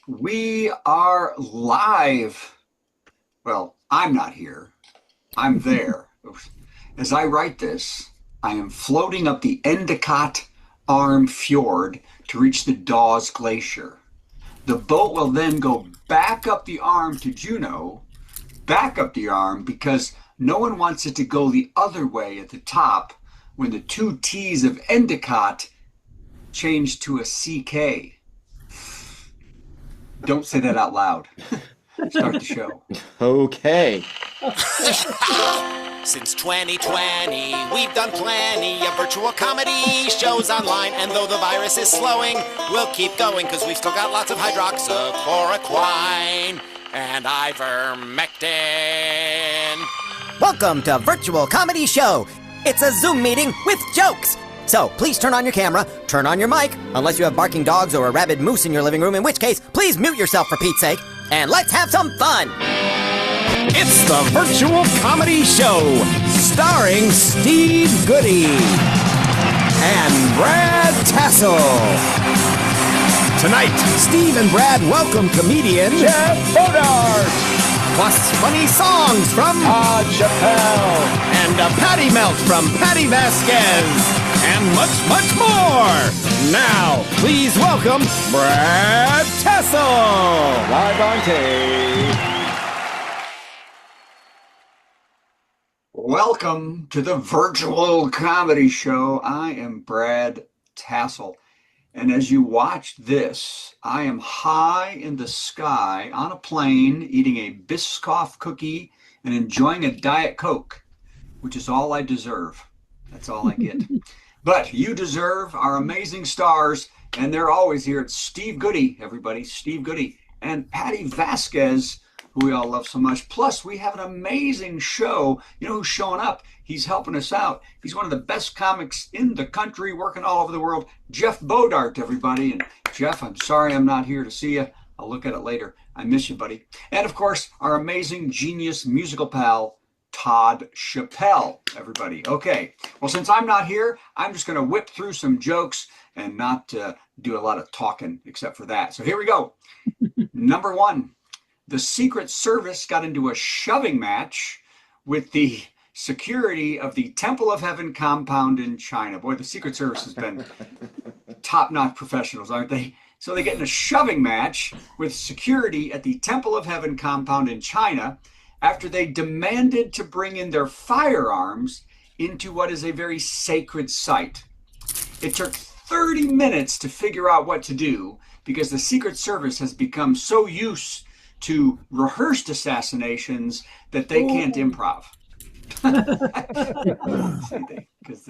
We are live. Well, I'm not here. I'm there. As I write this, I am floating up the Endicott Arm Fjord to reach the Dawes Glacier. The boat will then go back up the arm to Juneau, back up the arm because no one wants it to go the other way at the top when the two T's of Endicott change to a CK. Don't say that out loud. Start the show. Okay. Since 2020, we've done plenty of virtual comedy shows online, and though the virus is slowing, we'll keep going because we've still got lots of hydroxychloroquine and ivermectin. Welcome to Virtual Comedy Show. It's a Zoom meeting with jokes. So please turn on your camera, turn on your mic, unless you have barking dogs or a rabid moose in your living room, in which case, please mute yourself for Pete's sake, and let's have some fun. It's the Virtual Comedy Show, starring Steve Goodie and Brad Tassell. Tonight, Steve and Brad welcome comedian Jeff Bodart. plus funny songs from Todd Chappelle. and a patty melt from Patti Vasquez, and much, much more. Now, please welcome Brad Tassell. Live on tape. Welcome to the Virtual Comedy Show. I am Brad Tassell. And as you watch this, I am high in the sky on a plane eating a Biscoff cookie and enjoying a Diet Coke, which is all I deserve. That's all I get. But you deserve our amazing stars, and they're always here. It's Steve Goodie, everybody, Steve Goodie, and Patti Vasquez, who we all love so much. Plus, we have an amazing show. You know who's showing up? He's helping us out. He's one of the best comics in the country, working all over the world. Jeff Bodart, everybody. And Jeff, I'm sorry I'm not here to see you. I'll look at it later. I miss you, buddy. And of course, our amazing genius musical pal, Todd Chappelle, everybody. Okay, well, since I'm not here, I'm just going to whip through some jokes and not do a lot of talking except for that. So here we go. Number one. The Secret Service got into a shoving match with the security of the Temple of Heaven compound in China. Boy, the Secret Service has been top-notch professionals, aren't they? So they get in a shoving match with security at the Temple of Heaven compound in China after they demanded to bring in their firearms into what is a very sacred site. It took 30 minutes to figure out what to do because the Secret Service has become so used to rehearsed assassinations that they can't improv. Because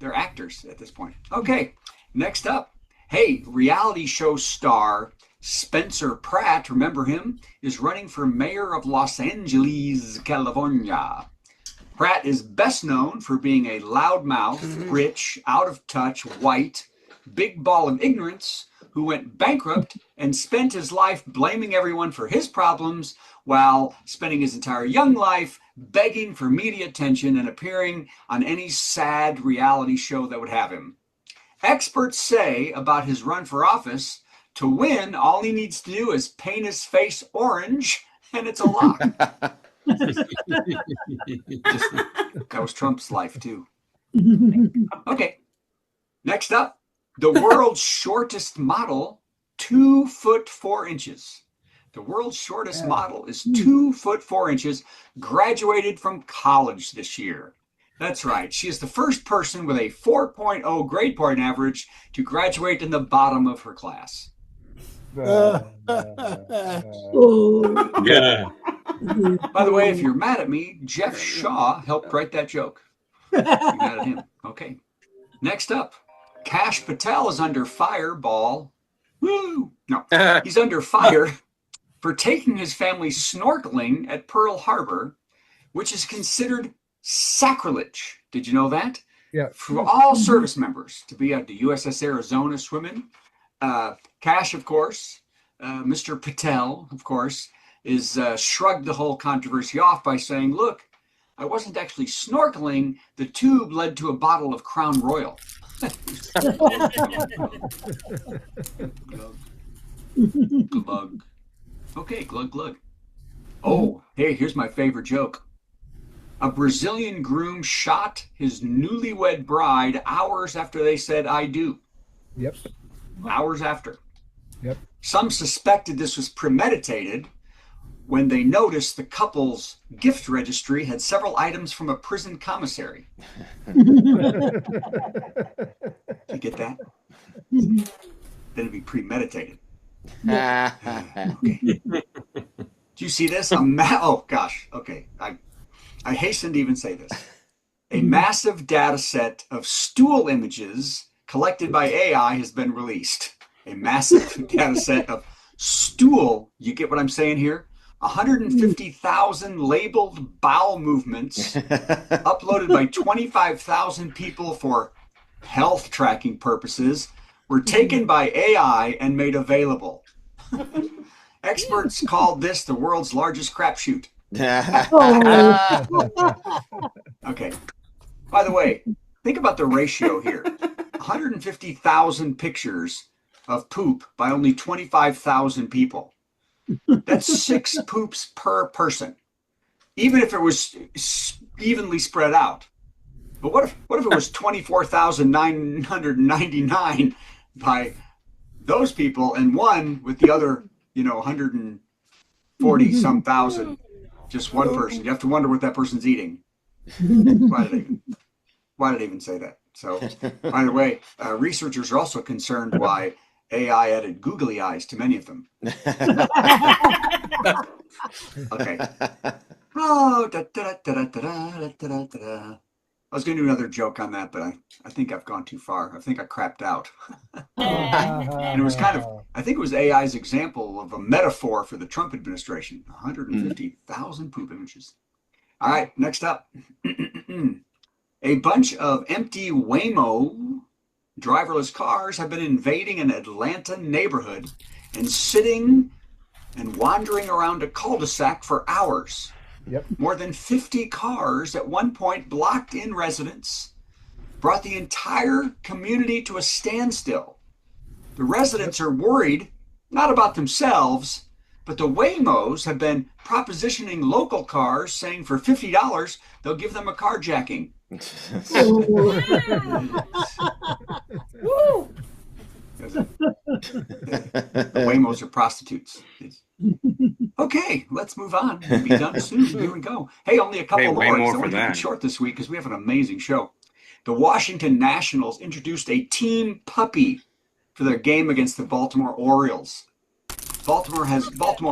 they're actors at this point. Okay, next up. Hey, reality show star Spencer Pratt, remember him, is running for mayor of Los Angeles, California. Pratt is best known for being a loudmouth, rich, out of touch, white, big ball of ignorance who went bankrupt and spent his life blaming everyone for his problems while spending his entire young life begging for media attention and appearing on any sad reality show that would have him. Experts say about his run for office, to win, all he needs to do is paint his face orange, and it's a lock. That was Trump's life, too. Okay, next up. The world's shortest model, 2 foot 4 inches. The world's shortest model is 2 foot 4 inches, graduated from college this year. That's right. She is the first person with a 4.0 grade point average to graduate in the bottom of her class. Yeah. By the way, if you're mad at me, Jeff Shaw helped write that joke. You're mad at him. Okay. Next up. Kash Patel is under fire, ball. Woo! No, he's under fire for taking his family snorkeling at Pearl Harbor, which is considered sacrilege. Did you know that? Yeah. For all service members to be at the USS Arizona swimming. Kash, of course, Mr. Patel, of course, is shrugged the whole controversy off by saying, look, I wasn't actually snorkeling. The tube led to a bottle of Crown Royal. Glug. Okay, glug, glug. Oh, hey, here's my favorite joke. A Brazilian groom shot his newlywed bride hours after they said, I do. Yep. Hours after. Yep. Some suspected this was premeditated when they noticed the couple's gift registry had several items from a prison commissary. You get that? Then it'd be premeditated. Okay. Do you see this? Oh gosh. Okay. I hasten to even say this. A massive data set of stool images collected by AI has been released. A massive data set of stool. You get what I'm saying here? 150,000 labeled bowel movements uploaded by 25,000 people for health tracking purposes were taken by AI and made available. Experts called this the world's largest crapshoot. Okay. By the way, think about the ratio here. 150,000 pictures of poop by only 25,000 people. That's 6 poops per person, even if it was evenly spread out. But what if it was 24,999 by those people and one with the other, 140 some thousand, just one person? You have to wonder what that person's eating. Why did I even say that? So, by the way, researchers are also concerned why AI added googly eyes to many of them. Okay. Oh, I was going to do another joke on that, but I think I've gone too far. I think I crapped out. And it was I think it was AI's example of a metaphor for the Trump administration. 150,000 poop images. All right, next up. A bunch of empty Waymo driverless cars have been invading an Atlanta neighborhood and sitting and wandering around a cul-de-sac for hours. Yep. More than 50 cars at one point blocked in residents, brought the entire community to a standstill. The residents are worried, not about themselves, but the Waymos have been propositioning local cars, saying for $50, they'll give them a carjacking. Woo! The Waymos are prostitutes. Okay, let's move on. We'll be done soon. Here we go. Hey, only a couple more. I want to keep it short this week because we have an amazing show. The Washington Nationals introduced a team puppy for their game against the Baltimore Orioles. Baltimore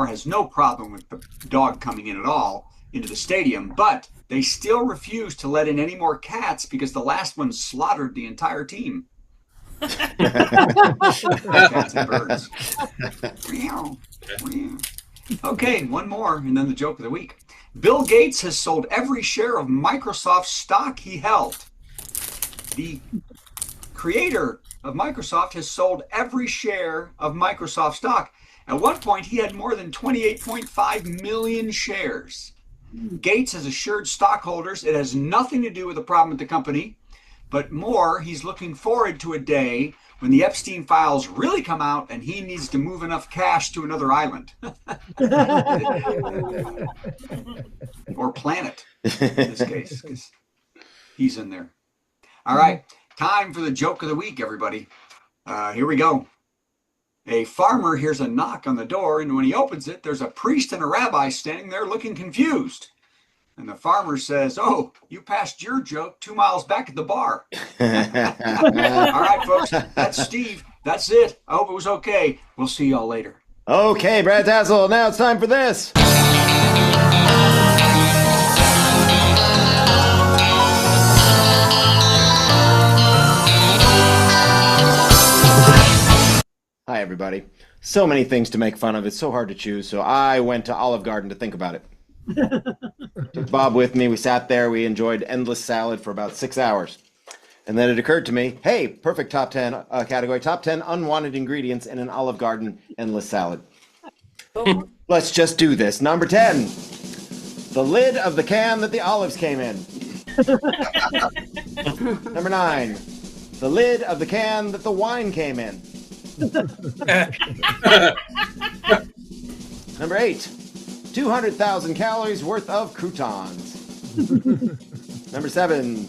has no problem with the dog coming in at all into the stadium, but they still refuse to let in any more cats because the last one slaughtered the entire team. Cats and birds. Okay, one more, and then the joke of the week. Bill Gates has sold every share of Microsoft stock he held. The creator of Microsoft has sold every share of Microsoft stock. At one point, he had more than 28.5 million shares. Gates has assured stockholders it has nothing to do with the problem at the company, but more, he's looking forward to a day when the Epstein files really come out and he needs to move enough cash to another island. Or planet, in this case, because he's in there. All right, time for the joke of the week, everybody. Here we go. A farmer hears a knock on the door, and when he opens it, there's a priest and a rabbi standing there looking confused. And the farmer says, "Oh, you passed your joke 2 miles back at the bar." All right, folks, that's Steve. That's it. I hope it was okay. We'll see y'all later. Okay, Brad Tassell, now it's time for this. Hi, everybody. So many things to make fun of. It's so hard to choose, so I went to Olive Garden to think about it. Took Bob with me. We sat there. We enjoyed endless salad for about 6 hours. And then it occurred to me, hey, perfect top 10 category. Top 10 unwanted ingredients in an Olive Garden endless salad. Let's just do this. Number 10, the lid of the can that the olives came in. Number 9, the lid of the can that the wine came in. Number 8, 200,000 calories worth of croutons. Number 7,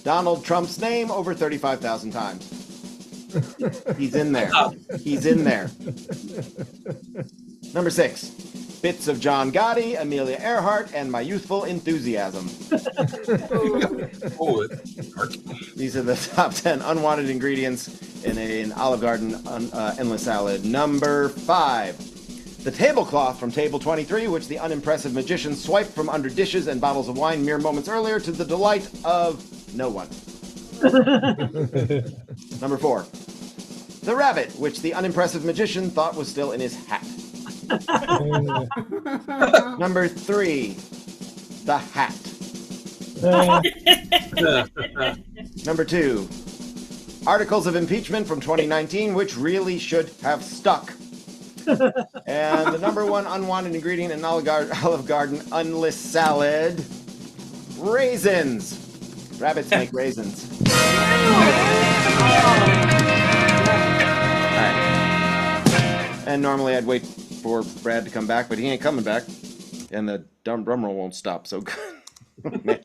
Donald Trump's name over 35,000 times. He's in there. He's in there. Number 6, bits of John Gotti, Amelia Earhart, and my youthful enthusiasm. These are the top 10 unwanted ingredients in an Olive Garden endless salad. Number 5, the tablecloth from table 23, which the unimpressive magician swiped from under dishes and bottles of wine mere moments earlier to the delight of no one. Number 4, the rabbit, which the unimpressive magician thought was still in his hat. Number 3, the hat. Number 2, articles of impeachment from 2019, which really should have stuck. And the number 1 unwanted ingredient in Olive Garden endless salad, raisins. Rabbits make raisins. All right. And normally I'd wait for Brad to come back, but he ain't coming back. And the drum roll won't stop, so good.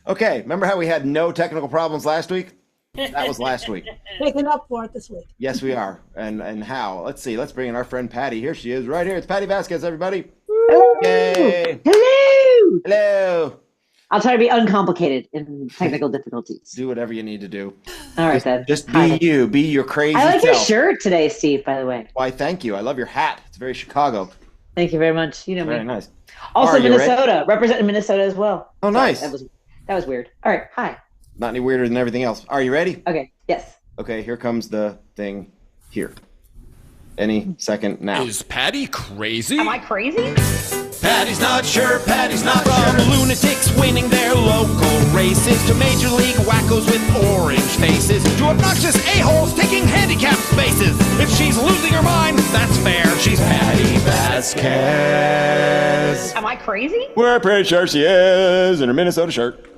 Okay, remember how we had no technical problems last week? That was last week. Making up for it this week. Yes, we are. And how? Let's see. Let's bring in our friend Patti. Here she is, right here. It's Patti Vasquez, everybody. Hello. Yay. Hello. Hello. I'll try to be uncomplicated in technical difficulties. Do whatever you need to do. All right, then. Just be you. Be your crazy I like self. your shirt today, Steve, by the way. Why, thank you. I love your hat. It's very Chicago. Thank you very much. You know Very me. nice. Also, Are you Minnesota. Representing Minnesota as well. Oh, nice. That was weird. All right. Hi. Not any weirder than everything else. Are you ready? Okay. Yes. Okay, here comes the thing here. Any second now. Is Patty crazy? Am I crazy? Patty's not sure, Patty's not From sure. lunatics winning their local races to major league wackos with orange faces to obnoxious a-holes taking handicap spaces. If she's losing her mind, that's fair. She's Patti Vasquez. Am I crazy? We're pretty sure she is in her Minnesota shirt.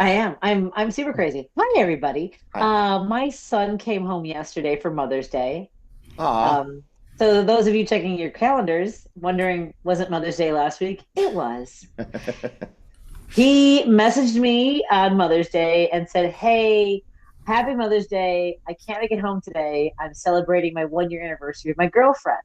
I am. I'm super crazy. Hi, everybody. Hi. My son came home yesterday for Mother's Day. Aw. So those of you checking your calendars, wondering, wasn't Mother's Day last week? It was. He messaged me on Mother's Day and said, hey, happy Mother's Day. I can't make it home today. I'm celebrating my 1-year anniversary with my girlfriend.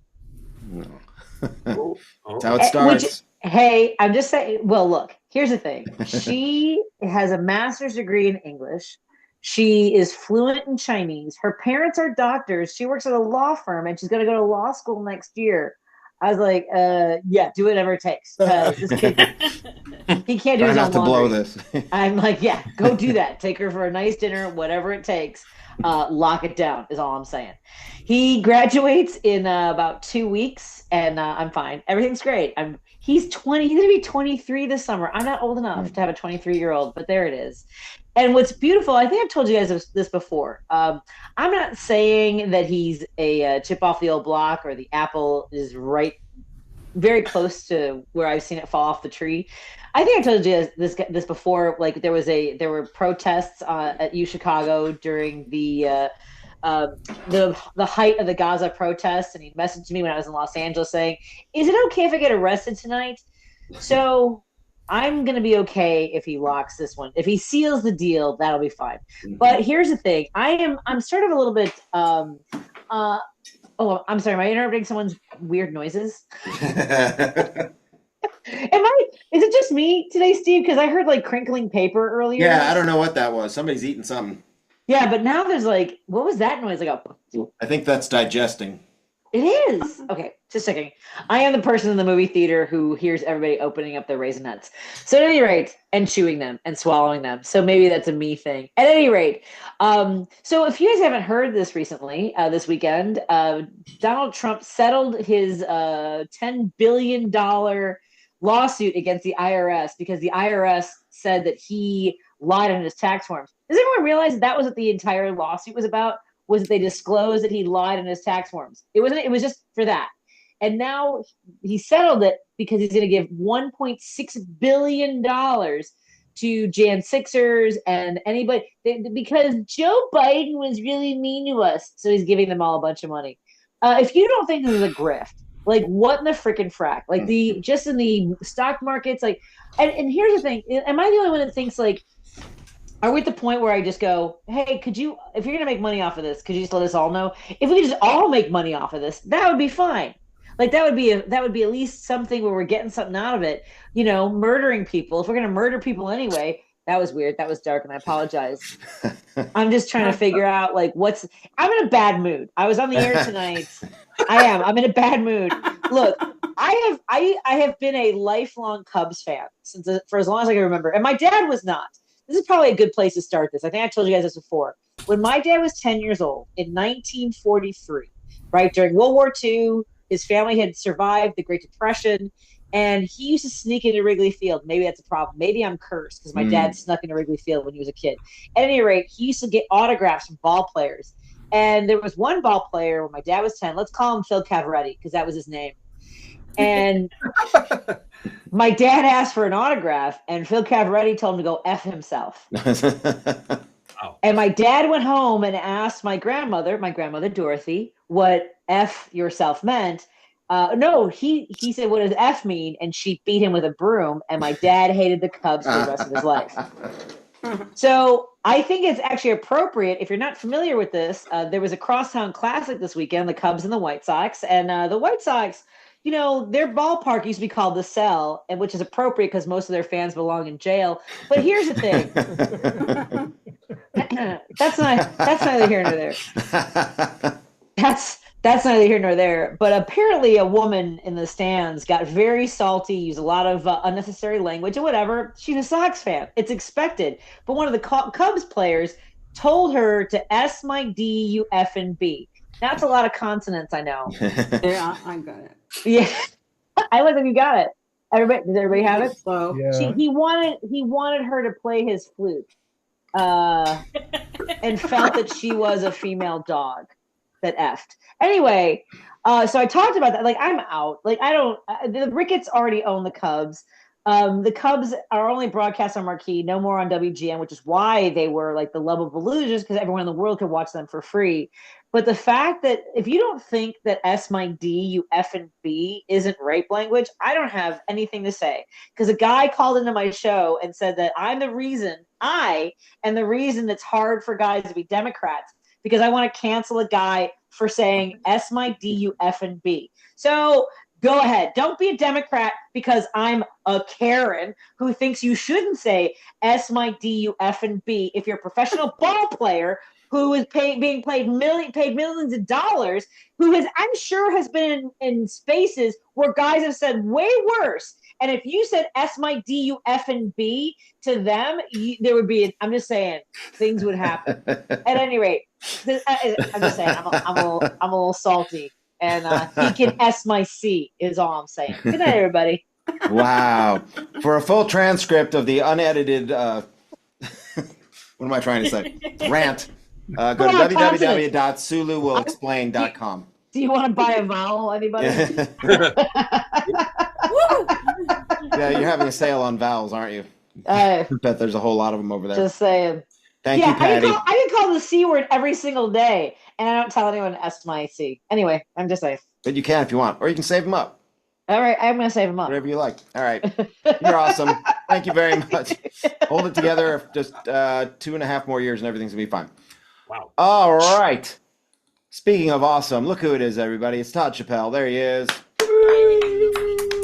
That's how it starts. Hey, I'm just saying, well, look, here's the thing. She has a master's degree in English. She is fluent in Chinese. Her parents are doctors. She works at a law firm, and she's going to go to law school next year. I was like, yeah, do whatever it takes. This kid, he can't do Try his not own to laundry. blow this. I'm like, yeah, go do that. Take her for a nice dinner, whatever it takes. Lock it down is all I'm saying. He graduates in about 2 weeks, and I'm fine. Everything's great. He's 20. He's going to be 23 this summer. I'm not old enough to have a 23-year-old, but there it is. And what's beautiful, I think I've told you guys this before. I'm not saying that he's a chip off the old block or the apple is right very close to where I've seen it fall off the tree. I think I told you this before. Like there were protests at U Chicago during the height of the Gaza protests, and he messaged me when I was in Los Angeles saying, "Is it okay if I get arrested tonight?" So I'm going to be okay if he locks this one. If he seals the deal, that'll be fine. Mm-hmm. But here's the thing. I'm sort of a little bit, oh, I'm sorry. Am I interrupting someone's weird noises? Is it just me today, Steve? Because I heard like crinkling paper earlier. Yeah, I don't know what that was. Somebody's eating something. Yeah, but now there's like, what was that noise? Like I think that's digesting. It is. Okay, just a second. I am the person in the movie theater who hears everybody opening up their Raisinets. So at any rate, and chewing them and swallowing them. So maybe that's a me thing. At any rate, so if you guys haven't heard this recently, this weekend, Donald Trump settled his $10 billion lawsuit against the IRS because the IRS said that he lied on his tax forms. Does everyone realize that was what the entire lawsuit was about? Was that they disclosed that he lied on his tax forms. It was just for that. And now he settled it because he's going to give $1.6 billion to Jan Sixers and anybody, because Joe Biden was really mean to us. So he's giving them all a bunch of money. If you don't think this is a grift, Like, what in the freaking frack? Like, just in the stock markets, like, and here's the thing. Am I the only one that thinks, like, are we at the point where I just go, hey, if you're going to make money off of this, could you just let us all know? If we could just all make money off of this, that would be fine. Like, that would be at least something where we're getting something out of it. You know, murdering people. If we're going to murder people anyway, that was weird. That was dark, and I apologize. I'm just trying to figure out, like, I'm in a bad mood. I was on the air tonight. I'm in a bad mood. Look, I have been a lifelong Cubs fan for as long as I can remember. And my dad was not. This is probably a good place to start this. I think I told you guys this before. When my dad was 10 years old in 1943, right, during World War II, his family had survived the Great Depression, and he used to sneak into Wrigley Field. Maybe that's a problem. Maybe I'm cursed because my dad snuck into Wrigley Field when he was a kid. At any rate, he used to get autographs from ball players. And there was one ball player when my dad was 10. Let's call him Phil Cavaretti because that was his name. And my dad asked for an autograph, and Phil Cavaretti told him to go F himself. And my dad went home and asked my grandmother Dorothy, what F yourself meant. No, he said, what does F mean? And she beat him with a broom, and my dad hated the Cubs for the rest of his life. So I think it's actually appropriate, if you're not familiar with this, there was a crosstown classic this weekend, the Cubs and the White Sox. And the White Sox, you know, their ballpark used to be called the Cell, and which is appropriate because most of their fans belong in jail. But here's the thing. That's neither here nor there. That's neither here nor there. But apparently a woman in the stands got very salty, used a lot of unnecessary language and whatever. She's a Sox fan. It's expected. But one of the Cubs players told her to S my D, you F and B. That's a lot of consonants, I know. Yeah, I got it. Yeah. I like that you got it. Does everybody have it? So Yeah. He wanted her to play his flute. And felt that she was a female dog that effed. Anyway, so I talked about that. Like, I'm out. Like, I don't. The Ricketts already own the Cubs. The Cubs are only broadcast on Marquee, no more on WGN, which is why they were like the lovable losers, because everyone in the world could watch them for free. But the fact that if you don't think that S my D, you F and B isn't rape language, I don't have anything to say. Because a guy called into my show and said that I am the reason it's hard for guys to be Democrats, because I want to cancel a guy for saying S my D, you F and B. So go ahead. Don't be a Democrat because I'm a Karen who thinks you shouldn't say S my D, you F and B if you're a professional ball player who is paid millions of dollars, I'm sure has been in spaces where guys have said way worse. And if you said S my D, you F and B to them, there would be, I'm just saying, things would happen. At any rate, I'm just saying, I'm a little salty. And he can S my C is all I'm saying. Good night, everybody. Wow. For a full transcript of the unedited, what am I trying to say? Rant. Go to www.suluwillexplain.com. Do you want to buy a vowel, anybody? Yeah, you're having a sale on vowels, aren't you? I bet there's a whole lot of them over there. Just saying. Thank you, Patty. I can call the C word every single day, and I don't tell anyone to S my C. Anyway, I'm just saying. But you can if you want, or you can save them up. All right, I'm going to save them up. Whatever you like. All right. You're awesome. Thank you very much. Hold it together. Just 2.5 more years, and everything's going to be fine. Wow. All right. Speaking of awesome, look who it is, everybody. It's Todd Chappelle. There he is.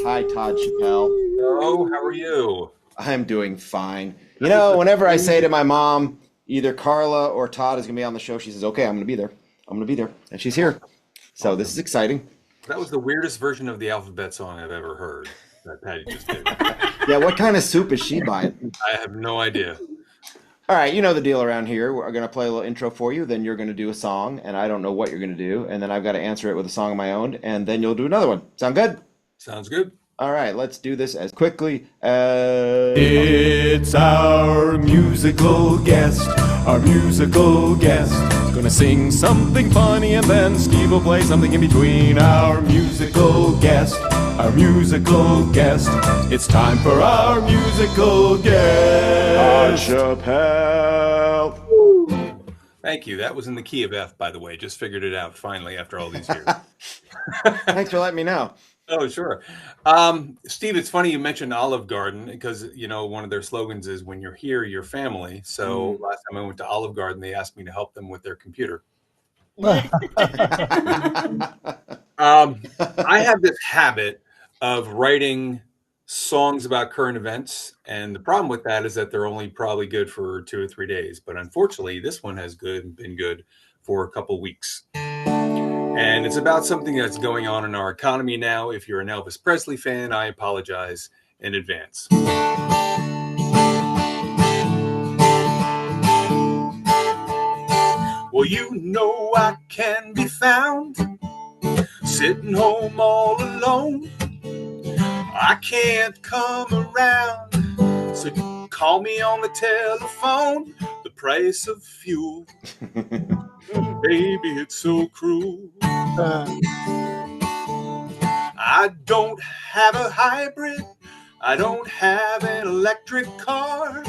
Hi, Todd Chappelle. Hello, how are you? I'm doing fine. You know, whenever I say to my mom, either Carla or Todd is going to be on the show, she says, okay, I'm going to be there. I'm going to be there. And she's here. So this is exciting. That was the weirdest version of the alphabet song I've ever heard that Patty just did. Yeah, what kind of soup is she buying? I have no idea. All right, you know the deal around here. We're going to play a little intro for you. Then you're going to do a song, and I don't know what you're going to do. And then I've got to answer it with a song of my own, and then you'll do another one. Sound good? Sounds good. All right, let's do this as quickly as... It's our musical guest, Gonna sing something funny and then Steve will play something in between. Our musical guest. It's time for our musical guest. Chappelle. Thank Thank you. That was in the key of F, by the way. Just figured it out finally after all these years. Thanks for letting me know. Oh, sure. Steve, it's funny you mentioned Olive Garden because, you know, one of their slogans is when you're here, you're family. So last time I went to Olive Garden, they asked me to help them with their computer. I have this habit of writing songs about current events. And the problem with that is that they're only probably good for 2 or 3 days. But unfortunately, this one has been good for a couple weeks. And it's about something that's going on in our economy now. If you're an Elvis Presley fan, I apologize in advance. Well, you know I can be found sitting home all alone. I can't come around, so call me on the telephone. The price of fuel, baby, it's so cruel. I don't have a hybrid, I don't have an electric car.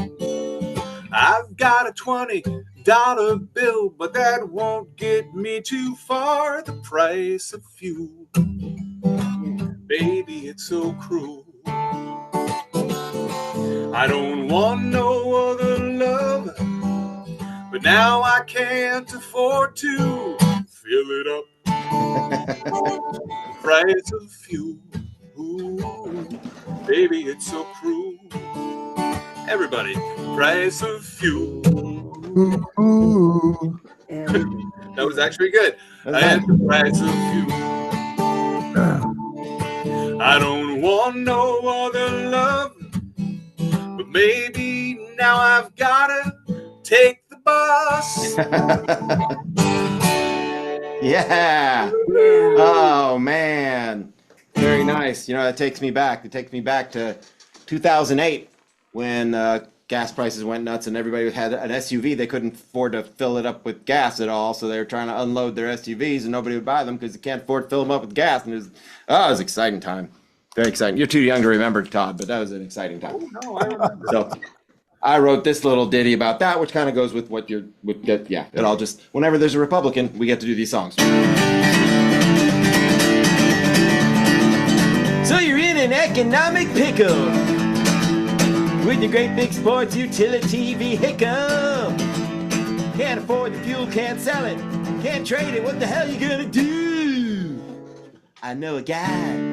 I've got a $20 bill, but that won't get me too far. The price of fuel, baby, it's so cruel. I don't want no other love, but now I can't afford to fill it up. The price of fuel, ooh, baby, it's so cruel. Everybody, price of fuel. That was actually good. I had the price of fuel. I don't want no other love, but maybe now I've gotta take the bus. Yeah. Oh man, very nice. You know, that takes me back. It takes me back to 2008 when gas prices went nuts and everybody had an SUV. They couldn't afford to fill it up with gas at all, so they were trying to unload their SUVs, and nobody would buy them because they can't afford to fill them up with gas. And it was an exciting time. Very exciting. You're too young to remember, Todd, but that was an exciting time. Oh, no, I remember. So I wrote this little ditty about that, which kind of goes with what you're with. Yeah, it all just whenever there's a Republican, we get to do these songs. So you're in an economic pickle with your great big sports utility vehicle. Can't afford the fuel, can't sell it, can't trade it. What the hell you gonna do? I know a guy.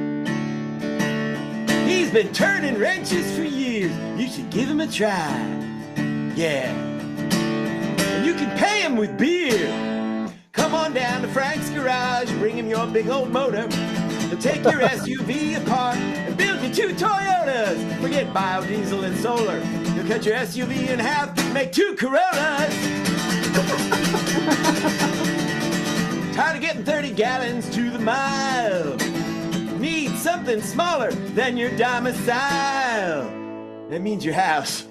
He's been turning wrenches for years. You should give him a try. Yeah. And you can pay him with beer. Come on down to Frank's garage, bring him your big old motor. He'll take your SUV apart and build you 2 Toyotas. Forget biodiesel and solar. He'll cut your SUV in half and make 2 Corollas. Tired of getting 30 gallons to the mile. Need something smaller than your domicile. That means your house.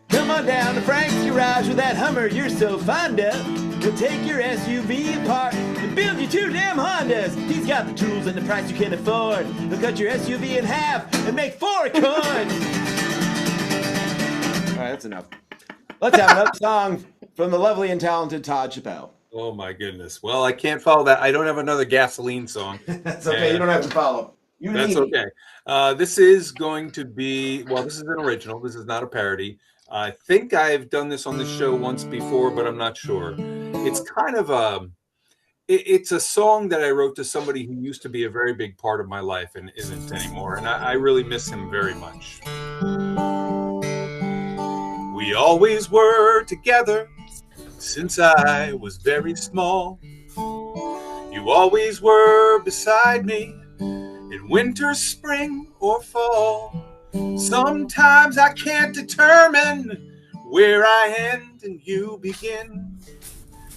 Come on down to Frank's garage with that Hummer you're so fond of. He'll take your SUV apart and build you 2 damn Hondas. He's got the tools and the price you can afford. He'll cut your SUV in half and make 4 Accords. All right, that's enough. Let's have another song from the lovely and talented Todd Chappelle. Oh my goodness. Well, I can't follow that. I don't have another gasoline song. That's okay. You don't have to follow. That's okay. This is going to be, well, this is an original. This is not a parody. I think I've done this on the show once before, but I'm not sure. It's kind of it's a song that I wrote to somebody who used to be a very big part of my life and isn't anymore. And I really miss him very much. We always were together since I was very small. You always were beside me in winter, spring, or fall. Sometimes I can't determine where I end and you begin.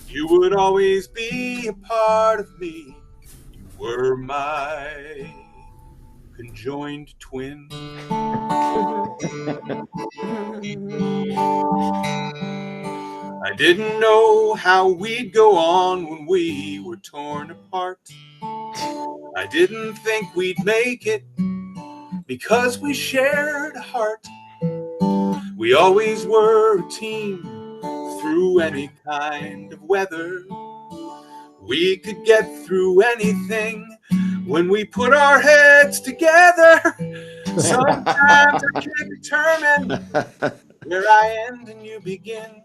You would always be a part of me. You were my conjoined twin. I didn't know how we'd go on when we were torn apart. I didn't think we'd make it because we shared a heart. We always were a team through any kind of weather. We could get through anything when we put our heads together. Sometimes I can't determine where I end and you begin.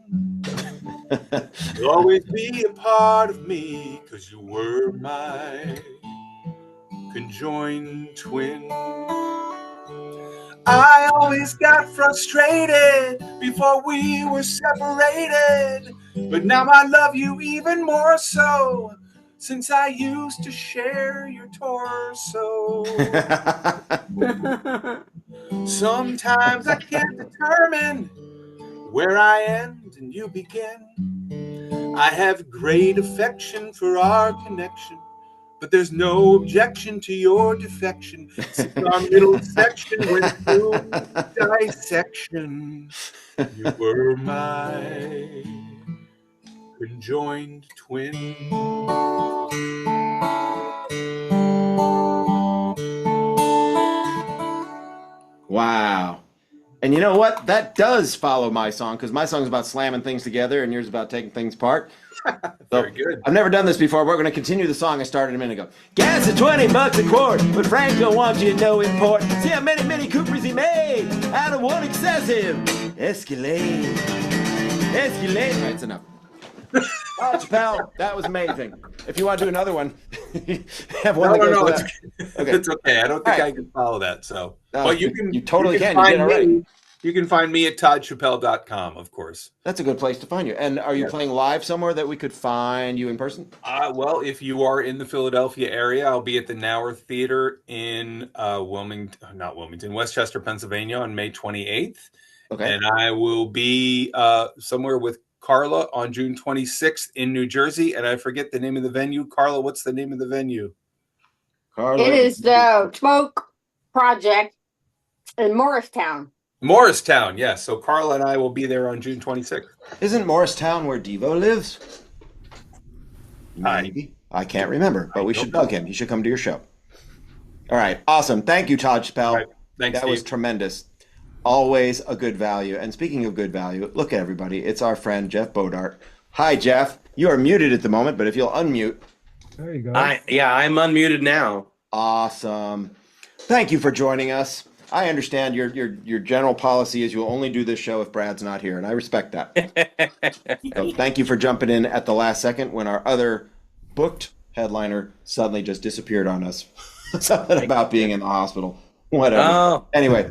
You'll always be a part of me, 'cause you were my conjoined twin. I always got frustrated before we were separated, but now I love you even more so, since I used to share your torso. Sometimes I can't determine where I end and you begin. I have great affection for our connection, but there's no objection to your defection, since our middle section went through dissection. You were my conjoined twin. Wow. And you know what? That does follow my song, because my song's about slamming things together and yours about taking things apart. Very good. I've never done this before. We're going to continue the song I started a minute ago. Gas is $20 a quart, but Frank don't want you to know import. See how many Mini Coopers he made out of one excessive Escalade. Escalade. All right, it's enough. Todd Chappelle, that was amazing. If you want to do another one, have one. No, it's okay. It's okay. I don't think I can follow that. So, but you totally can. Find you did already. me. You can find me at toddchappelle.com, of course. That's a good place to find you. And are you playing live somewhere that we could find you in person? Well, if you are in the Philadelphia area, I'll be at the Nauer Theater in Westchester, Pennsylvania on May 28th. Okay. And I will be somewhere with Carla on June 26th in New Jersey. And I forget the name of the venue. Carla, what's the name of the venue? Carla. It is the Smoke Project in Morristown. Morristown, yes. So Carla and I will be there on June 26th. Isn't Morristown where Devo lives? Maybe. I can't remember, but we should bug him. He should come to your show. All right. Awesome. Thank you, Todd Chappelle. Right. Thanks, that was tremendous. Always a good value. And speaking of good value, look at everybody. It's our friend, Jeff Bodart. Hi, Jeff. You are muted at the moment, but if you'll unmute. There you go. I'm unmuted now. Awesome. Thank you for joining us. I understand your general policy is you'll only do this show if Brad's not here, and I respect that. So thank you for jumping in at the last second when our other booked headliner suddenly just disappeared on us. Something about being in the hospital. Whatever. Oh. Anyway,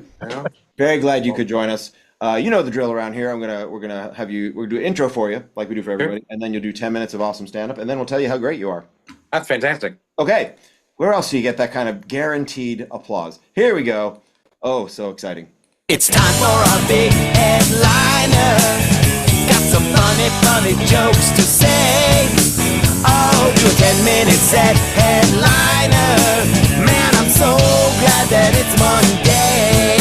very glad you could join us. You know the drill around here. We're gonna do an intro for you, like we do for everybody, and then you'll do 10 minutes of awesome stand-up, and then we'll tell you how great you are. That's fantastic. Okay. Where else do you get that kind of guaranteed applause? Here we go. Oh, so exciting. It's time for a big headliner. Got some funny jokes to say. Oh, do a 10-minute set headliner. Man, I'm so glad that it's Monday.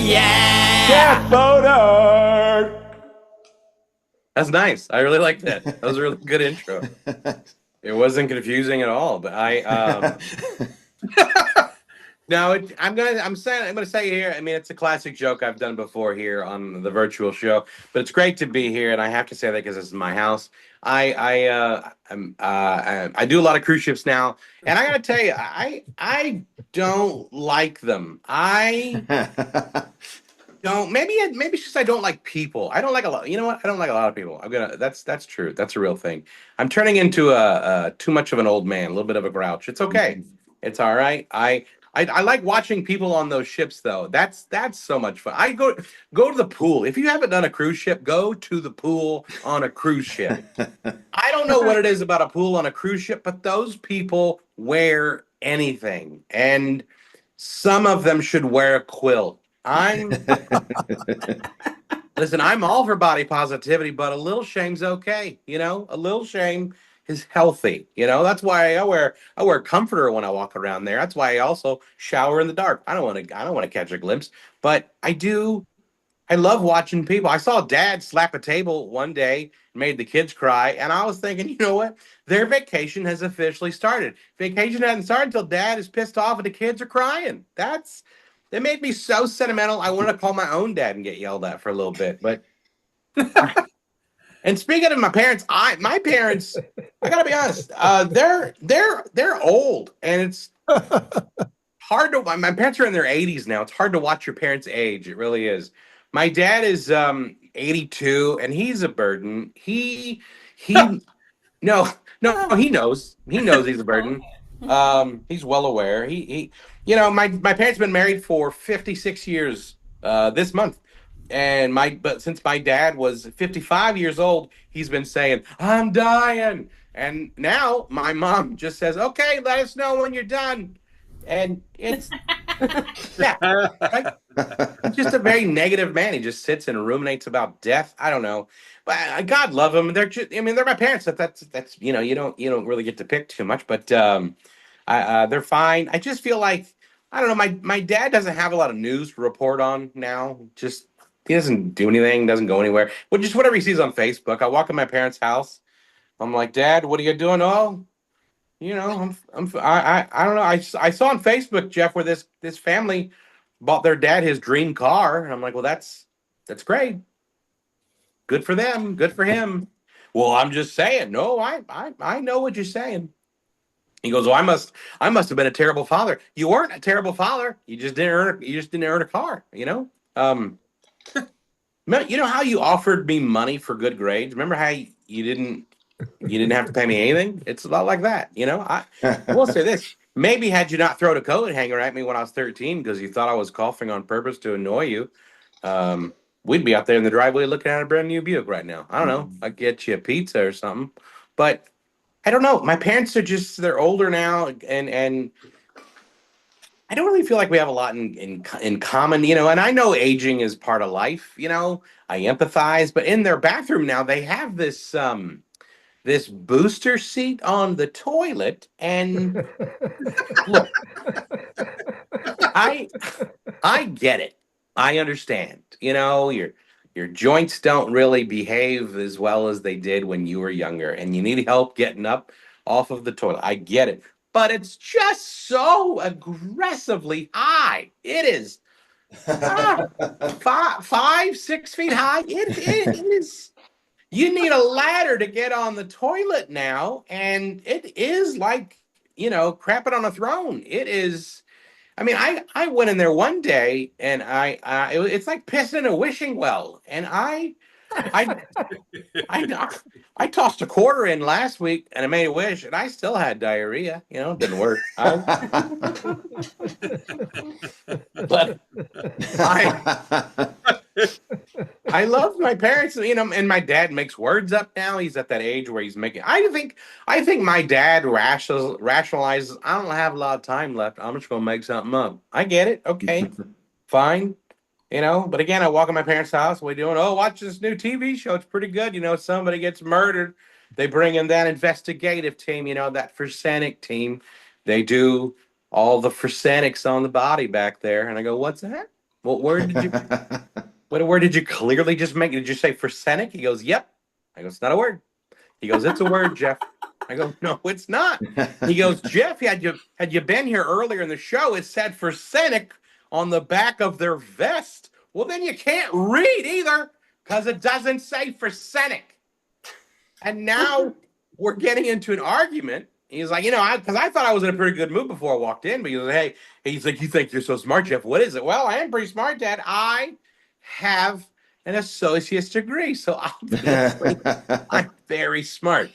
Yeah. Jeff Bodart. That's nice. I really like that. That was a really good intro. It wasn't confusing at all, but no, I'm gonna say here. I mean, it's a classic joke I've done before here on the virtual show, but it's great to be here, and I have to say that because this is my house. I do a lot of cruise ships now, and I gotta tell you, I don't like them. I don't. Maybe it's just I don't like people. I don't like a lot. You know what? I don't like a lot of people. That's true. That's a real thing. I'm turning into a too much of an old man, a little bit of a grouch. It's okay. It's all right. I like watching people on those ships though. That's so much fun. I go to the pool. If you haven't done a cruise ship, go to the pool on a cruise ship. I don't know what it is about a pool on a cruise ship, but those people wear anything, and some of them should wear a quilt. Listen, I'm all for body positivity, but a little shame's okay. You know, a little shame is healthy. You know, that's why I wear a comforter when I walk around there. That's why I also shower in the dark. I don't want to catch a glimpse, but I do. I love watching people. I saw Dad slap a table one day, made the kids cry, and I was thinking, you know what? Their vacation has officially started. Vacation hasn't started until Dad is pissed off and the kids are crying. That's They made me so sentimental. I wanted to call my own dad and get yelled at for a little bit. But and speaking of my parents, my parents, I gotta be honest, they're old, and it's hard to. My parents are in their 80s now. It's hard to watch your parents age. It really is. My dad is 82, and he's a burden. He no, no, he knows. He knows he's a burden. He's well aware. He my parents been married for 56 years this month. And but since my dad was 55 years old, he's been saying, "I'm dying." And now my mom just says, "Okay, let us know when you're done." And it's yeah, right? He's just a very negative man. He just sits and ruminates about death. I don't know, but God love them. They're just, I mean, they're my parents. That's you don't really get to pick too much, but they're fine. I just feel like I don't know. My dad doesn't have a lot of news to report on now. Just he doesn't do anything. Doesn't go anywhere. But just whatever he sees on Facebook. I walk in my parents' house. I'm like, Dad, what are you doing? Oh, I don't know. I saw on Facebook, Jeff, where this family bought their dad his dream car, and I'm like, well, that's great. Good for them. Good for him. Well, I'm just saying. No, I know what you're saying. He goes, well, I must have been a terrible father. You weren't a terrible father. You just didn't earn a car. You know how you offered me money for good grades? Remember how you didn't have to pay me anything? It's a lot like that. I will say this. Maybe had you not thrown a coat hanger at me when I was 13 because you thought I was coughing on purpose to annoy you, we'd be out there in the driveway looking at a brand new Buick right now. I don't know. I'd get you a pizza or something. But I don't know. My parents they're older now, and I don't really feel like we have a lot in common, and I know aging is part of life, I empathize, but in their bathroom now, they have this booster seat on the toilet, and look, I get it. I understand. Your joints don't really behave as well as they did when you were younger, and you need help getting up off of the toilet. I get it. But it's just so aggressively high. It is 5, 6 feet high. It is. You need a ladder to get on the toilet now, and it is like crapping on a throne. It is. I mean, I went in there one day, and it's like pissing in a wishing well, and I I tossed a quarter in last week and I made a wish and I still had diarrhea. It didn't work. But I love my parents, and my dad makes words up now. He's at that age where he's making. I think my dad rationalizes. I don't have a lot of time left. I'm just gonna make something up. I get it. Okay, fine. But again, I walk in my parents' house. What are you doing? Oh, watch this new TV show. It's pretty good. Somebody gets murdered. They bring in that investigative team, that Forsenic team. They do all the Forsenics on the body back there. And I go, what's that? What word did you what word did you clearly just make? Did you say Forsenic? He goes, yep. I go, it's not a word. He goes, it's a word, Jeff. I go, no, it's not. He goes, Jeff, had you been here earlier in the show, it said Forsenic on the back of their vest. Well, then you can't read either because it doesn't say Forsenic. And now we're getting into an argument. He's like, because I thought I was in a pretty good mood before I walked in. But he was like, hey, he's like, you think you're so smart, Jeff? What is it? Well, I am pretty smart, Dad. I have an associate's degree. So obviously I'm very smart.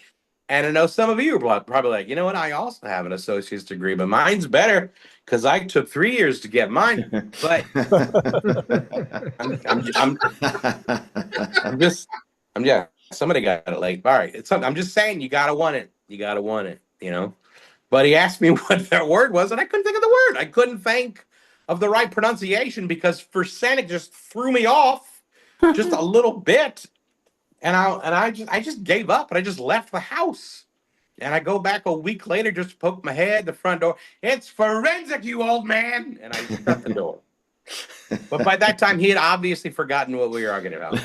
And I know some of you are probably like, you know what? I also have an associate's degree, but mine's better because I took 3 years to get mine. But somebody got it late. All right. I'm just saying you got to want it. You got to want it, But he asked me what that word was, and I couldn't think of the word. I couldn't think of the right pronunciation because Forsenic just threw me off just a little bit. And I just gave up and I just left the house. And I go back a week later just to poke my head the front door. It's forensic, you old man. And I shut the door. But by that time, he had obviously forgotten what we were arguing about.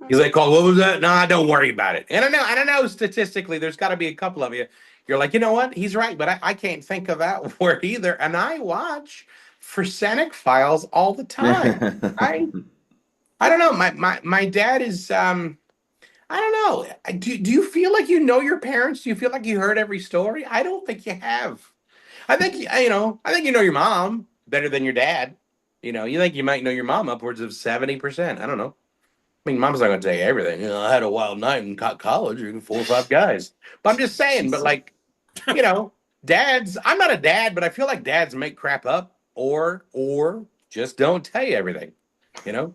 He's like, oh, what was that? Nah, don't worry about it. And I know statistically there's got to be a couple of you. You're like, you know what? He's right, but I can't think of that word either. And I watch Fresenic files all the time. I don't know. My dad is I don't know. Do you feel like you know your parents? Do you feel like you heard every story? I don't think you have. I think I think you know your mom better than your dad. You think you might know your mom upwards of 70%. I don't know. I mean, mom's not going to tell you everything. I had a wild night in college, 4 or 5 guys. But I'm just saying, but like, dads, I'm not a dad, but I feel like dads make crap up or just don't tell you everything, you know?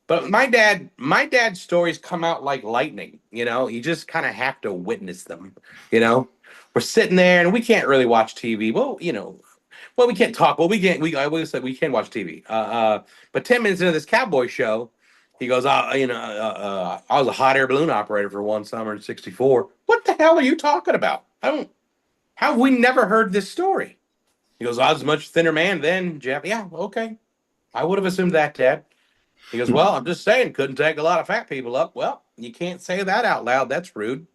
But my dad's stories come out like lightning, You just kind of have to witness them, you know? We're sitting there and we can't really watch TV. Well, we can't talk. Well, I always said we can watch TV. But 10 minutes into this cowboy show, he goes, I was a hot air balloon operator for one summer in '64. What the hell are you talking about? How have we never heard this story? He goes, I was a much thinner man then, Jeff. Yeah, okay. I would have assumed that, Dad. He goes, well, I'm just saying, couldn't take a lot of fat people up. Well, you can't say that out loud. That's rude.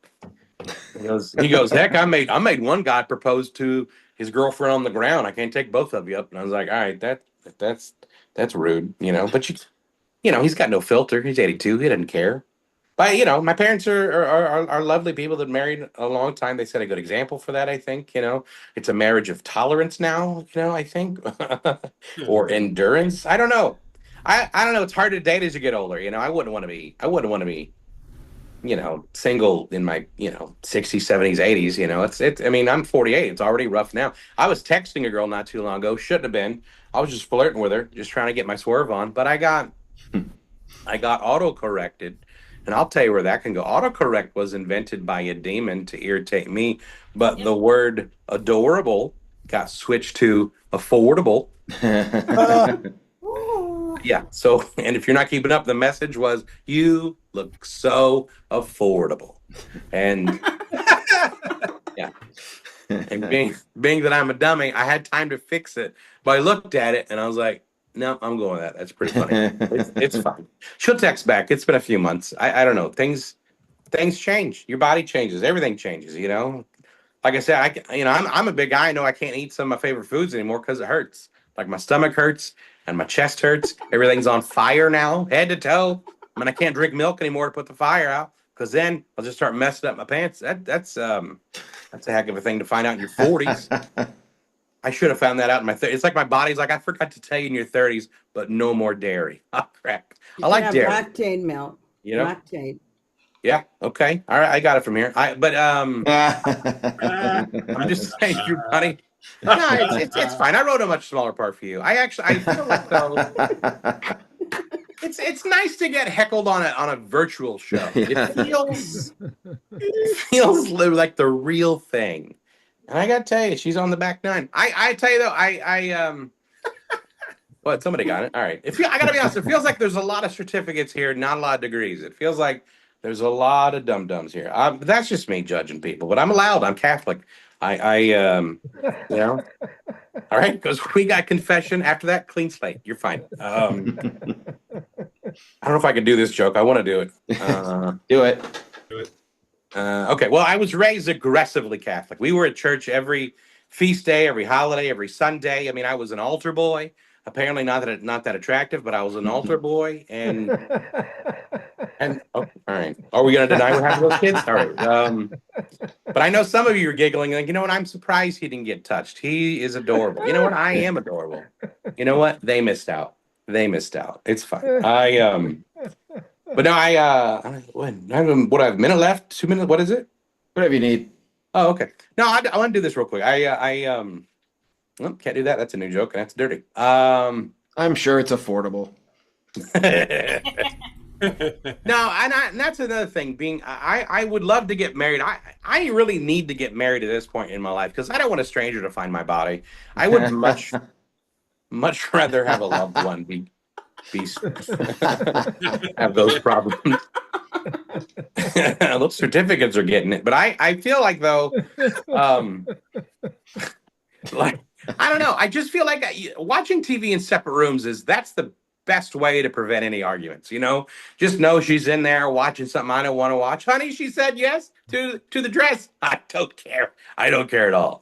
He goes, heck, I made one guy propose to his girlfriend on the ground. I can't take both of you up. And I was like, all right, that's rude, But he's got no filter. He's 82. He doesn't care. But my parents are lovely people that married a long time. They set a good example for that. I think it's a marriage of tolerance now. I think or endurance. I don't know. I don't know. It's hard to date as you get older. I wouldn't want to be. Single in my 60s, 70s, 80s. It's. I mean, I'm 48. It's already rough now. I was texting a girl not too long ago. Shouldn't have been. I was just flirting with her, just trying to get my swerve on. But I got auto-corrected. And I'll tell you where that can go. Autocorrect was invented by a demon to irritate me, but the word adorable got switched to affordable. Yeah. So, and if you're not keeping up, the message was, you look so affordable. And yeah. And being that I'm a dummy, I had time to fix it. But I looked at it and I was like, no, I'm going with that. That's pretty funny. It's fine. She'll text back. It's been a few months. I don't know. Things change. Your body changes. Everything changes. Like I said, I'm a big guy. I know I can't eat some of my favorite foods anymore because it hurts. Like my stomach hurts and my chest hurts. Everything's on fire now, head to toe. I mean, I can't drink milk anymore to put the fire out because then I'll just start messing up my pants. That's a heck of a thing to find out in your 40s. I should have found that out in my 30s. It's like my body's like, I forgot to tell you in your 30s, but no more dairy. Oh, crap. I like dairy. Lactate milk. Lactate. Yeah. Okay. All right. I got it from here. I'm just saying, you buddy. No, it's fine. I wrote a much smaller part for you. I feel like though, it's nice to get heckled on a virtual show. It feels like the real thing. And I gotta tell you, she's on the back nine. I tell you though, what? Somebody got it. All right. I gotta be honest. It feels like there's a lot of certificates here, not a lot of degrees. It feels like there's a lot of dum-dums here. That's just me judging people, but I'm allowed. I'm Catholic. All right, because we got confession. After that, clean slate. You're fine. I don't know if I can do this joke. I want to do it. Do it. Okay. Well, I was raised aggressively Catholic. We were at church every feast day, every holiday, every Sunday. I mean, I was an altar boy. Apparently not that attractive, but I was an altar boy. And all right. Are we going to deny we're having those kids? All right. But I know some of you are giggling like, you know what? I'm surprised he didn't get touched. He is adorable. You know what? I am adorable. You know what? They missed out. It's fine. But no, I have a minute left? 2 minutes? What is it? Whatever you need. Oh, okay. No, I want to do this real quick. Well, can't do that. That's a new joke, and that's dirty. I'm sure it's affordable. No, and that's another thing. I would love to get married. I really need to get married at this point in my life because I don't want a stranger to find my body. I would much rather have a loved one be have those problems. Those certificates are getting it, but I feel like though, like. I don't know. I just feel like watching TV in separate rooms that's the best way to prevent any arguments. Just know she's in there watching something I don't want to watch. Honey, she said yes to the dress. I don't care. I don't care at all.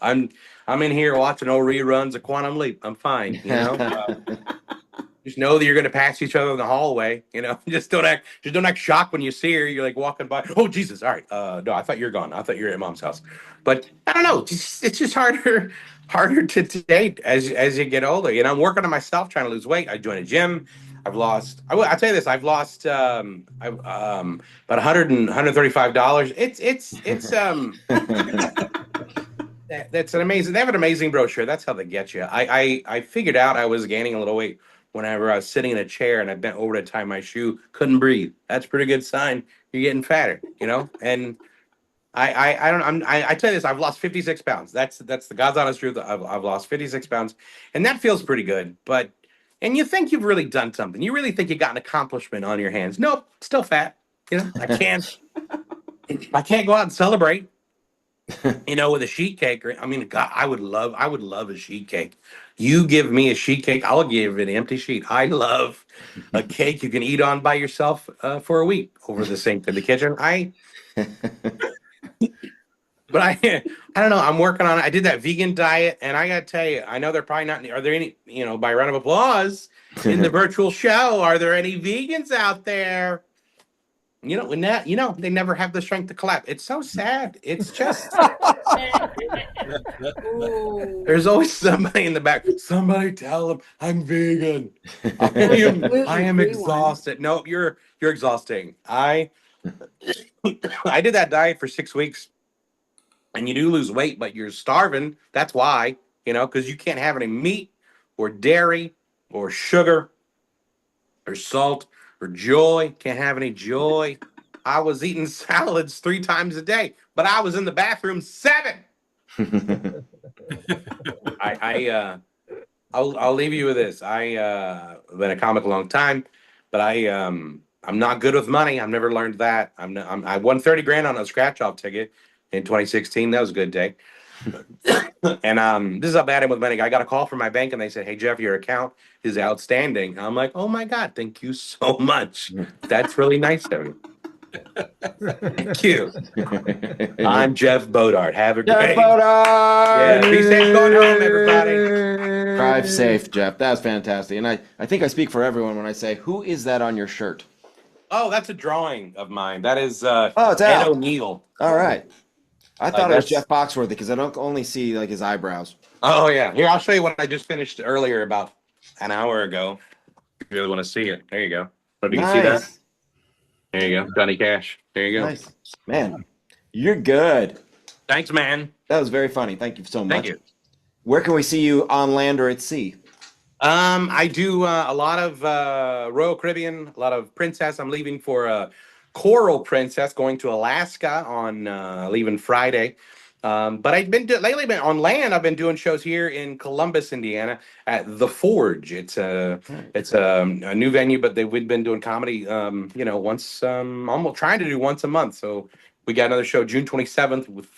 I'm in here watching old reruns of Quantum Leap. I'm fine, you know. Just know that you're going to pass each other in the hallway. You know, just don't act shocked when you see her. You're like walking by. Oh Jesus! All right. No, I thought you were gone. I thought you were at mom's house. But I don't know. It's just harder to date as you get older. You know, I'm working on myself, trying to lose weight. I joined a gym. I've lost. I'll tell you this. I've lost about $135. That's an amazing. They have an amazing brochure. That's how they get you. I figured out I was gaining a little weight whenever I was sitting in a chair and I bent over to tie my shoe, couldn't breathe. That's a pretty good sign you're getting fatter, you know. And I tell you this, I've lost 56 pounds. That's the God's honest truth. I've lost 56 pounds, and that feels pretty good. And you think you've really done something. You really think you got an accomplishment on your hands. Nope, still fat. You know, I can't go out and celebrate. You know, with a sheet cake. I mean, God, I would love a sheet cake. You give me a sheet cake, I'll give it an empty sheet. I love a cake you can eat on by yourself for a week over the sink in the kitchen. But I don't know. I'm working on it. I did that vegan diet, and I gotta tell you, I know they're probably not. Are there any? You know, by round of applause in the virtual show, are there any vegans out there? You know, they never have the strength to clap. It's so sad. It's just there's always somebody in the back. Somebody tell them I'm vegan. I am exhausted. No, you're exhausting. I did that diet for 6 weeks, and you do lose weight, but you're starving. That's why, you know, because you can't have any meat or dairy or sugar or salt or joy. Can't have any joy. I was eating salads 3 times a day, but I was in the bathroom 7. I'll leave you with this. I've been a comic a long time, but I'm not good with money. I've never learned that. I won 30 grand on a scratch off ticket in 2016. That was a good day. And this is how bad I am with money. I got a call from my bank and they said, "Hey Jeff, your account is outstanding." I'm like, "Oh my God, thank you so much. That's really nice of you." Thank you. I'm Jeff Bodart. Have a great Bodart! Yeah, be safe going home, everybody. Drive safe, Jeff. That was fantastic. And I think I speak for everyone when I say, who is that on your shirt? Oh, that's a drawing of mine. That is it's Ed Al. O'Neill. All right. I thought it was Jeff Foxworthy because I don't only see like his eyebrows. Oh yeah. Here, I'll show you what I just finished earlier about an hour ago. If you really want to see it. There you go. But you can see that. There you go. Johnny Cash. There you go. Nice. Man, you're good. Thanks, man. That was very funny. Thank you so much. Thank you. Where can we see you on land or at sea? I do a lot of Royal Caribbean, a lot of Princess. I'm leaving for Coral Princess, going to Alaska on leaving Friday. But I've been lately been on land. I've been doing shows here in Columbus, Indiana, at the Forge. It's a new venue, but we've been doing comedy. Once almost trying to do once a month. So we got another show June 27th with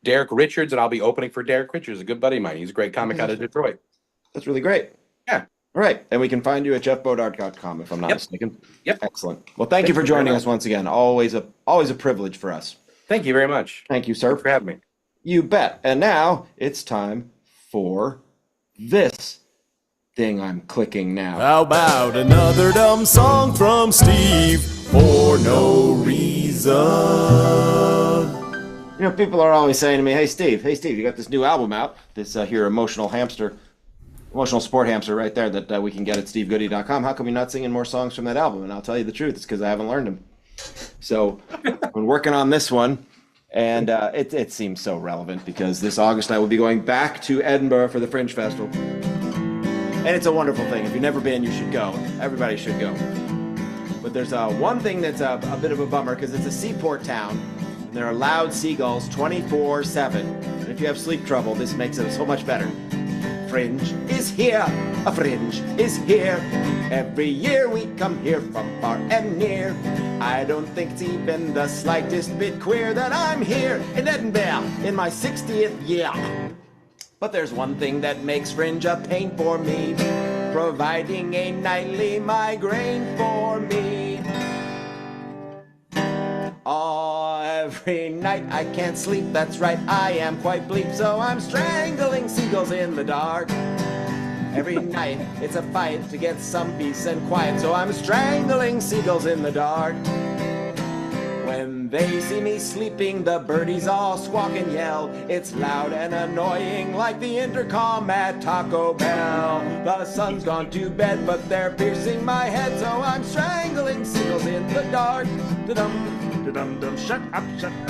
Derek Richards, and I'll be opening for Derek Richards, a good buddy of mine. He's a great comic out of Detroit. That's really great. Yeah. All right. And we can find you at jeffbodart.com if I'm not mistaken. Yep. Excellent. Well, thank you for joining us once again. Always a privilege for us. Thank you very much. Thank you, sir. Thanks for having me. You bet. And now it's time for this thing I'm clicking now. How about another dumb song from Steve for no reason? You know, people are always saying to me, hey, Steve, you got this new album out, this here emotional support hamster right there that we can get at stevegoodie.com. How come you're not singing more songs from that album? And I'll tell you the truth, it's because I haven't learned them. So I've been working on this one, and it seems so relevant because this August I will be going back to Edinburgh for the Fringe Festival. And it's a wonderful thing. If you've never been, you should go. Everybody should go. But there's one thing that's a bit of a bummer because it's a seaport town. There are loud seagulls 24/7. And if you have sleep trouble, this makes it so much better. Fringe is here, a fringe is here. Every year we come here from far and near. I don't think it's even the slightest bit queer that I'm here in Edinburgh in my 60th year. But there's one thing that makes Fringe a pain for me, providing a nightly migraine for me. Every night I can't sleep, that's right, I am quite bleep, so I'm strangling seagulls in the dark. Every night it's a fight to get some peace and quiet, so I'm strangling seagulls in the dark. When they see me sleeping, the birdies all squawk and yell. It's loud and annoying like the intercom at Taco Bell. The sun's gone to bed, but they're piercing my head, so I'm strangling seagulls in the dark. Da-dum, da-dum-dum, shut up, shut up,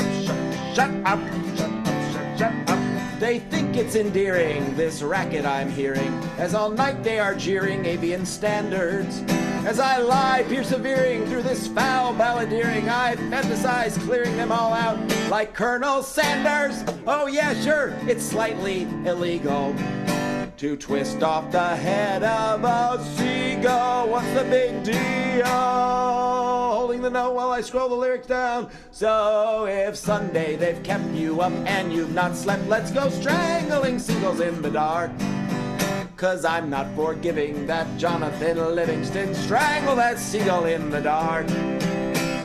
shut up, shut up, shut up. They think it's endearing, this racket I'm hearing, as all night they are jeering avian standards. As I lie persevering through this foul balladeering, I fantasize clearing them all out like Colonel Sanders. Oh yeah, sure, it's slightly illegal to twist off the head of a seagull. What's the big deal? Holding the note while I scroll the lyrics down. So if Sunday they've kept you up and you've not slept, let's go strangling seagulls in the dark. 'Cause I'm not forgiving that Jonathan Livingston strangle that seagull in the dark.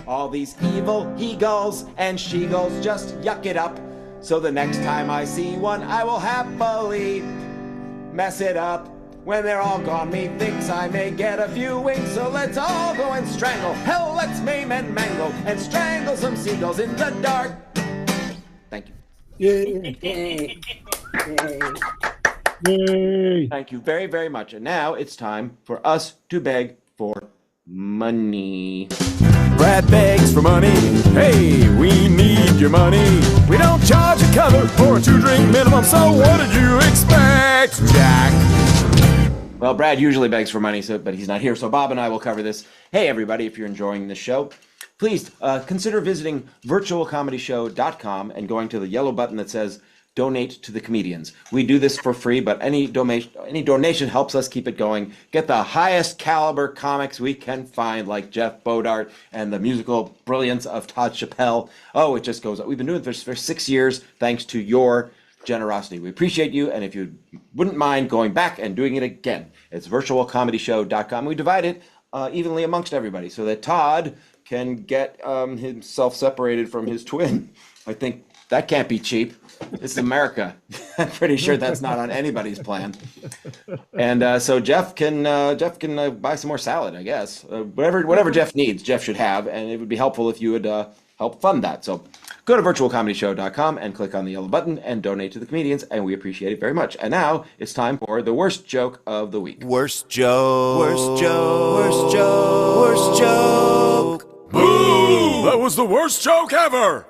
All these evil he-gulls and she-gulls just yuck it up. So the next time I see one, I will happily mess it up. When they're all gone, methinks I may get a few winks. So let's all go and strangle, hell, let's maim and mangle, and strangle some seagulls in the dark. Thank you. Yay. Yay. Thank you very, very much. And now it's time for us to beg for money. Brad begs for money. Hey, we need your money. We don't charge a cover for a 2-drink minimum, so what did you expect, Jack? Well, Brad usually begs for money, but he's not here, so Bob and I will cover this. Hey, everybody, if you're enjoying this show, please consider visiting virtualcomedyshow.com and going to the yellow button that says donate to the comedians. We do this for free, but any donation helps us keep it going. Get the highest caliber comics we can find, like Jeff Bodart and the musical brilliance of Todd Chappelle. Oh, it just goes up. We've been doing this for 6 years, thanks to your generosity. We appreciate you, and if you wouldn't mind going back and doing it again, it's virtualcomedyshow.com. We divide it evenly amongst everybody so that Todd can get himself separated from his twin. I think that can't be cheap. This is America. I'm pretty sure that's not on anybody's plan. And so Jeff can buy some more salad, I guess. Whatever Jeff needs, Jeff should have, and it would be helpful if you would help fund that. So go to virtualcomedyshow.com and click on the yellow button and donate to the comedians, and we appreciate it very much. And now it's time for the worst joke of the week. Worst joke. Worst joke. Worst joke. Worst joke. Boo! That was the worst joke ever!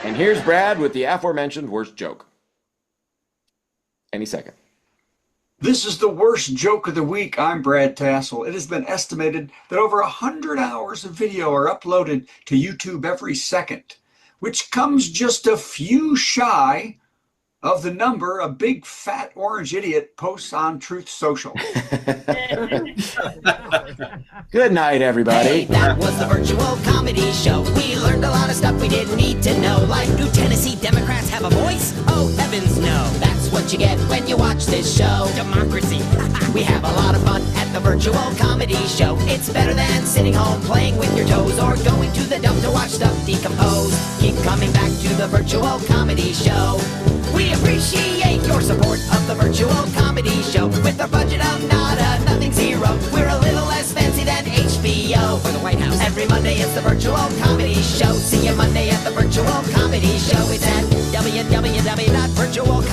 And here's Brad with the aforementioned worst joke. Any second. This is the worst joke of the week. I'm Brad Tassell. It has been estimated that over 100 hours of video are uploaded to YouTube every second, which comes just a few shy of the number a big fat orange idiot posts on Truth Social. Good night, everybody. Hey, that was the virtual comedy show. We learned a lot of stuff we didn't need to know. Like, do Tennessee Democrats have a voice? Oh, heavens no. That's what you get when you watch this show. Democracy. We have a lot of fun at the virtual comedy show. It's better than sitting home playing with your toes or going to the dump to watch stuff decompose. Keep coming back to the virtual comedy show. We appreciate your support of the virtual comedy show. With our budget of nada, nothing zero, we're a little less fancy than HBO or the White House. Every Monday it's the virtual comedy show. See you Monday at the virtual comedy show. It's at www.virtualcomedyshow.com.